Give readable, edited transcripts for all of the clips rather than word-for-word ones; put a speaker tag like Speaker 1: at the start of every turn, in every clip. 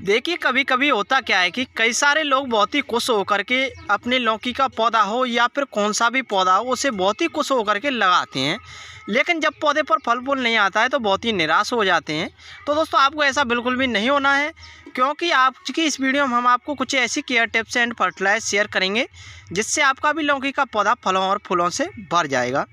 Speaker 1: देखिए कभी कभी होता क्या है कि कई सारे लोग बहुत ही खुश होकर के अपने लौकी का पौधा हो या फिर कौन सा भी पौधा हो उसे बहुत ही खुश होकर के लगाते हैं। लेकिन जब पौधे पर फल फूल नहीं आता है तो बहुत ही निराश हो जाते हैं। तो दोस्तों आपको ऐसा बिल्कुल भी नहीं होना है, क्योंकि आज की इस वीडियो में हम आपको कुछ ऐसी care tips and fertilise share करेंगे जिससे आपका भी लौकी का पौधा फलों और फूलों से भर जाएगा।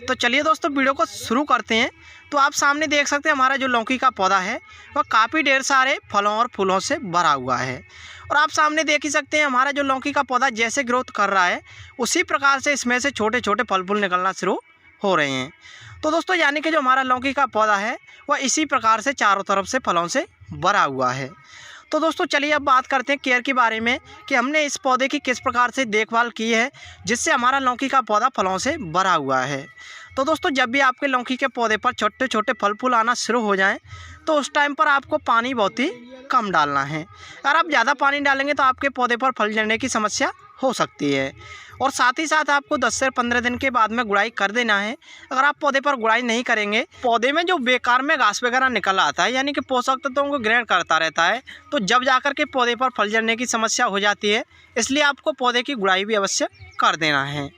Speaker 1: तो चलिए दोस्तों वीडियो को शुरू करते हैं। तो आप सामने देख सकते हैं हमारा जो लौकी का पौधा है वह काफ़ी ढेर सारे फलों और फूलों से भरा हुआ है। और आप सामने देख ही सकते हैं हमारा जो लौकी का पौधा जैसे ग्रोथ कर रहा है उसी प्रकार से इसमें से छोटे छोटे फल फूल निकलना शुरू हो रहे हैं। तो दोस्तों यानी कि जो हमारा लौकी का पौधा है वह इसी प्रकार से चारों तरफ से फलों से भरा हुआ है। तो दोस्तों चलिए अब बात करते हैं केयर के बारे में कि हमने इस पौधे की किस प्रकार से देखभाल की है जिससे हमारा लौकी का पौधा फलों से भरा हुआ है। तो दोस्तों जब भी आपके लौकी के पौधे पर छोटे छोटे फल फूल आना शुरू हो जाएं तो उस टाइम पर आपको पानी बहुत ही कम डालना है। अगर आप ज़्यादा पानी डालेंगे तो आपके पौधे पर फल झड़ने की समस्या हो सकती है। और साथ ही साथ आपको 10 से 15 दिन के बाद में गुड़ाई कर देना है। अगर आप पौधे पर गुड़ाई नहीं करेंगे, पौधे में जो बेकार में घास वगैरह निकल आता है यानी कि पोषक तत्वों को ग्रहण करता रहता है, तो जब जाकर के पौधे पर फल झड़ने की समस्या हो जाती है। इसलिए आपको पौधे की गुड़ाई भी अवश्य कर देना है।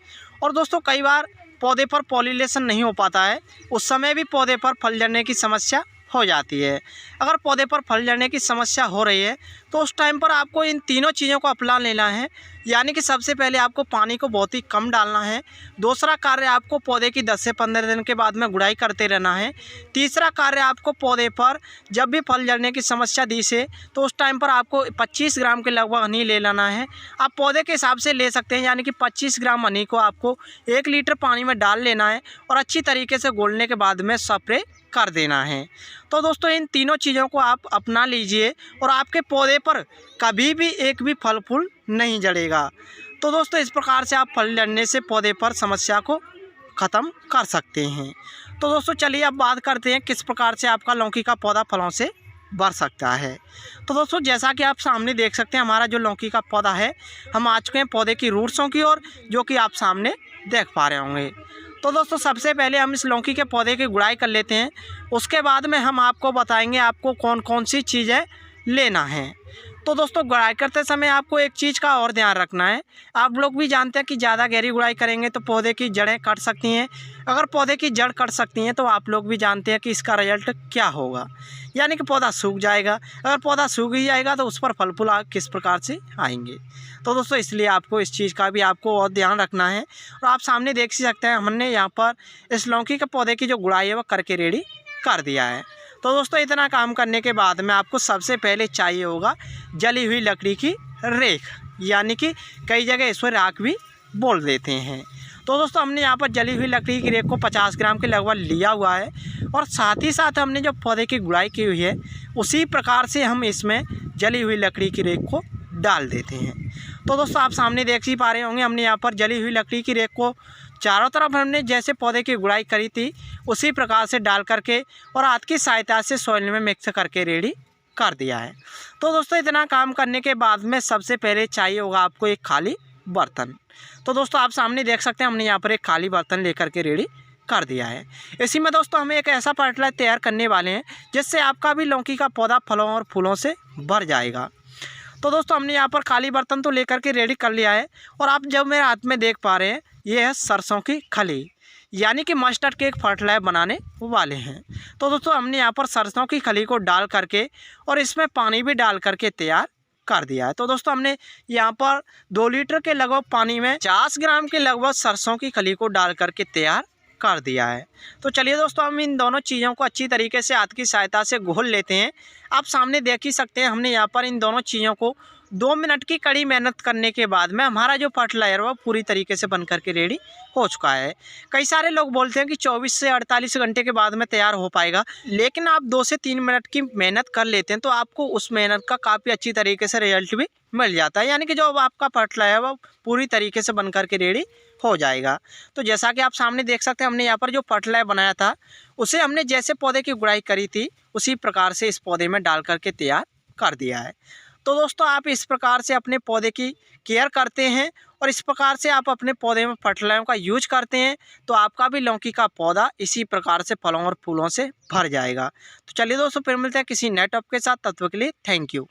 Speaker 1: और दोस्तों कई बार पौधे पर पॉलिनेशन नहीं हो पाता है, उस समय भी पौधे पर फल झड़ने की समस्या हो जाती है। अगर पौधे पर फल झड़ने की समस्या हो रही है तो उस टाइम पर आपको इन तीनों चीज़ों को अपना लेना है। यानी कि सबसे पहले आपको पानी को बहुत ही कम डालना है। दूसरा कार्य आपको पौधे की 10 से 15 दिन के बाद में गुड़ाई करते रहना है। तीसरा कार्य आपको पौधे पर जब भी फल झड़ने की समस्या दी से तो उस टाइम पर आपको 25 ग्राम के लगभग हनी ले लेना है। आप पौधे के हिसाब से ले सकते हैं, यानी कि 25 ग्राम हनी को आपको 1 लीटर पानी में डाल लेना है और अच्छी तरीके से घोलने के बाद में स्प्रे कर देना है। तो दोस्तों इन तीनों चीज़ों को आप अपना लीजिए और आपके पौधे पर कभी भी एक भी फल फूल नहीं झड़ेगा। तो दोस्तों इस प्रकार से आप फल झड़ने से पौधे पर समस्या को ख़त्म कर सकते हैं। तो दोस्तों चलिए अब बात करते हैं किस प्रकार से आपका लौकी का पौधा फलों से भर सकता है। तो दोस्तों जैसा कि आप सामने देख सकते हैं हमारा जो लौकी का पौधा है, हम आ चुके हैं पौधे की रूट्सों की ओर, जो कि आप सामने देख पा रहे होंगे। तो दोस्तों सबसे पहले हम इस लौकी के पौधे की गुड़ाई कर लेते हैं। उसके बाद में हम आपको बताएंगे आपको कौन कौन सी चीज़ें लेना है। तो दोस्तों गुड़ाई करते समय आपको एक चीज़ का और ध्यान रखना है। आप लोग भी जानते हैं कि ज़्यादा गहरी गुड़ाई करेंगे तो पौधे की जड़ें कट सकती हैं। अगर पौधे की जड़ कट सकती हैं तो आप लोग भी जानते हैं कि इसका रिजल्ट क्या होगा, यानी कि पौधा सूख जाएगा। अगर पौधा सूख ही जाएगा तो उस पर फल फूल किस प्रकार से आएंगे। तो दोस्तों इसलिए आपको इस चीज़ का भी आपको और ध्यान रखना है। और आप सामने देख सकते हैं हमने यहाँ पर इस लौकी के पौधे की जो गुड़ाई है वह करके रेडी कर दिया है। तो दोस्तों इतना काम करने के बाद में आपको सबसे पहले चाहिए होगा जली हुई लकड़ी की रेख, यानी कि कई जगह इसमें राख भी बोल देते हैं। तो दोस्तों हमने यहाँ पर जली हुई लकड़ी की रेख को 50 ग्राम के लगभग लिया हुआ है। और साथ ही साथ हमने जो पौधे की गुड़ाई की हुई है उसी प्रकार से हम इसमें जली हुई लकड़ी की रेख को डाल देते हैं। तो दोस्तों आप सामने देख ही पा रहे होंगे हमने यहाँ पर जली हुई लकड़ी की रेख को चारों तरफ हमने जैसे पौधे की गुड़ाई करी थी उसी प्रकार से डाल करके और हाथ की सहायता से सॉइल में मिक्स करके रेडी कर दिया है। तो दोस्तों इतना काम करने के बाद में सबसे पहले चाहिए होगा आपको एक खाली बर्तन। तो दोस्तों आप सामने देख सकते हैं हमने यहाँ पर एक खाली बर्तन लेकर के रेडी कर दिया है। इसी में दोस्तों हम एक ऐसा फर्टिलाइजर तैयार करने वाले हैं जिससे आपका भी लौकी का पौधा फलों और फूलों से भर जाएगा। तो दोस्तों हमने यहाँ पर खाली बर्तन तो लेकर के रेडी कर लिया है। और आप जब मेरे हाथ में देख पा रहे हैं ये है सरसों की खली, यानी कि मस्टर्ड के एक फर्टिलाइजर बनाने वाले हैं। तो दोस्तों हमने यहाँ पर सरसों की खली को डाल करके और इसमें पानी भी डाल करके तैयार कर दिया है। तो दोस्तों हमने यहाँ पर 2 लीटर के लगभग पानी में 50 ग्राम के लगभग सरसों की खली को डाल करके तैयार कर दिया है। तो चलिए दोस्तों हम इन दोनों चीज़ों को अच्छी तरीके से हाथ की सहायता से घोल लेते हैं। आप सामने देख ही सकते हैं हमने यहाँ पर इन दोनों चीज़ों को 2 मिनट की कड़ी मेहनत करने के बाद में हमारा जो फर्टिलाइजर वह पूरी तरीके से बन करके रेडी हो चुका है। कई सारे लोग बोलते हैं कि 24 से 48 घंटे के बाद में तैयार हो पाएगा, लेकिन आप 2 से 3 मिनट की मेहनत कर लेते हैं तो आपको उस मेहनत का काफ़ी अच्छी तरीके से रिजल्ट भी मिल जाता है, यानी कि जो आपका फर्टिलाइजर वह पूरी तरीके से बन करके रेडी हो जाएगा। तो जैसा कि आप सामने देख सकते हैं हमने यहाँ पर जो फर्टिलाइजर बनाया था उसे हमने जैसे पौधे की गुड़ाई करी थी उसी प्रकार से इस पौधे में डाल करके तैयार कर दिया है। तो दोस्तों आप इस प्रकार से अपने पौधे की केयर करते हैं और इस प्रकार से आप अपने पौधे में फर्टिलाइजर का यूज करते हैं तो आपका भी लौकी का पौधा इसी प्रकार से फलों और फूलों से भर जाएगा। तो चलिए दोस्तों फिर मिलते हैं किसी नए टॉपिक के साथ। तब तक के लिए थैंक यू।